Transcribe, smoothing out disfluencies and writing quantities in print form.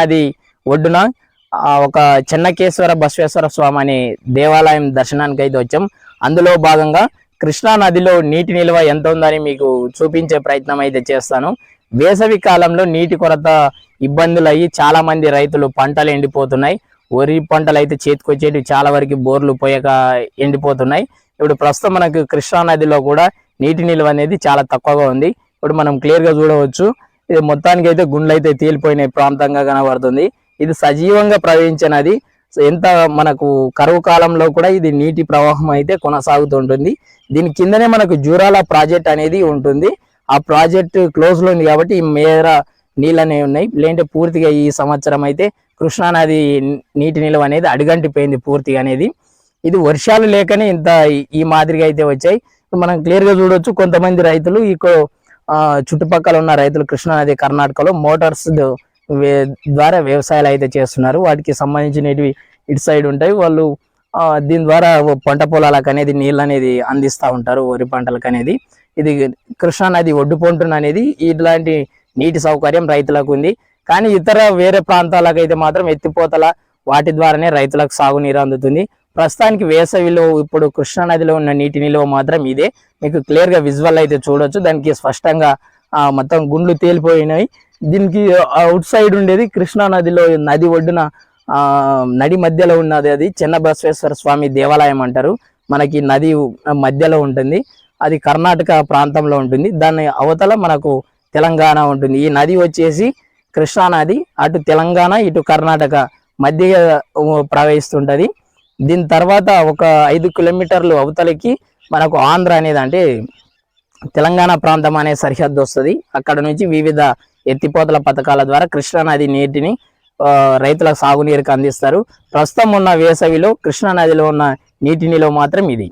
అది ఒడ్డున ఒక చెన్నకేశ్వర బసవేశ్వర స్వామి అనే దేవాలయం దర్శనానికి అయితే వచ్చాం. అందులో భాగంగా కృష్ణా నదిలో నీటి నిల్వ ఎంత ఉందని మీకు చూపించే ప్రయత్నం అయితే చేస్తాను. వేసవి కాలంలో నీటి కొరత ఇబ్బందులు అయ్యి చాలా మంది రైతులు పంటలు ఎండిపోతున్నాయి. వరి పంటలు అయితే చేతికొచ్చేటి చాలా వరకు బోర్లు పోయక ఎండిపోతున్నాయి. ఇప్పుడు ప్రస్తుతం మనకు కృష్ణా నదిలో కూడా నీటి నిల్వ అనేది చాలా తక్కువగా ఉంది. ఇప్పుడు మనం క్లియర్ గా చూడవచ్చు. ఇది మొత్తానికి అయితే గుండ్లు అయితే తేలిపోయిన ప్రాంతంగా కనబడుతుంది. ఇది సజీవంగా ప్రవహించే నది. ఎంత మనకు కరువు కాలంలో కూడా ఇది నీటి ప్రవాహం అయితే కొనసాగుతుంటుంది. దీని కిందనే మనకు జూరాల ప్రాజెక్ట్ అనేది ఉంటుంది. ఆ ప్రాజెక్ట్ క్లోజ్ లో ఉంది కాబట్టి ఈ మేర నీళ్ళు అనేవి ఉన్నాయి. లేదంటే పూర్తిగా ఈ సంవత్సరం అయితే కృష్ణా నది నీటి నిల్వ అనేది అడుగంటిపోయింది పూర్తిగా అనేది. ఇది వర్షాలు లేకనే ఇంత ఈ మాదిరిగా అయితే వచ్చాయి. మనం క్లియర్ గా చూడొచ్చు. కొంతమంది రైతులు చుట్టుపక్కల ఉన్న రైతులు కృష్ణా నది కర్ణాటకలో మోటార్స్ ద్వారా వ్యవసాయాలు అయితే చేస్తున్నారు. వాటికి సంబంధించినవి ఇటు సైడ్ ఉంటాయి. వాళ్ళు దీని ద్వారా పంట పొలాలకు అనేది నీళ్ళు అనేది అందిస్తూ ఉంటారు, వరి పంటలకు అనేది. ఇది కృష్ణా నది ఒడ్డు పొంటున అనేది ఇట్లాంటి నీటి సౌకర్యం రైతులకు ఉంది. కానీ ఇతర వేరే ప్రాంతాలకు అయితే మాత్రం ఎత్తిపోతల వాటి ద్వారానే రైతులకు సాగునీరు అందుతుంది. ప్రస్తుతానికి వేసవిలో ఇప్పుడు కృష్ణా నదిలో ఉన్న నీటి నిల్వ మాత్రం ఇదే. మీకు క్లియర్ గా విజువల్ అయితే చూడొచ్చు. దానికి స్పష్టంగా మొత్తం గుండ్లు తేలిపోయినాయి. దీనికి అవుట్ సైడ్ ఉండేది కృష్ణా నదిలో నది ఒడ్డున నది మధ్యలో ఉన్నది అది చెన్న బసవేశ్వర స్వామి దేవాలయం అంటారు. మనకి నది మధ్యలో ఉంటుంది. అది కర్ణాటక ప్రాంతంలో ఉంటుంది. దాని అవతల మనకు తెలంగాణ ఉంటుంది. ఈ నది వచ్చేసి కృష్ణా నది అటు తెలంగాణ ఇటు కర్ణాటక మధ్య ప్రవహిస్తుంటది. దీని తర్వాత ఒక 5 కిలోమీటర్లు అవతలకి మనకు ఆంధ్ర అనేది అంటే తెలంగాణ ప్రాంతం అనే సరిహద్దు వస్తుంది. అక్కడ నుంచి వివిధ ఎత్తిపోతల పథకాల ద్వారా కృష్ణా నది నీటిని రైతులకు సాగునీరుకి అందిస్తారు. ప్రస్తుతం ఉన్న వేసవిలో కృష్ణా నదిలో ఉన్న నీటి నిల్వ మాత్రం ఇది.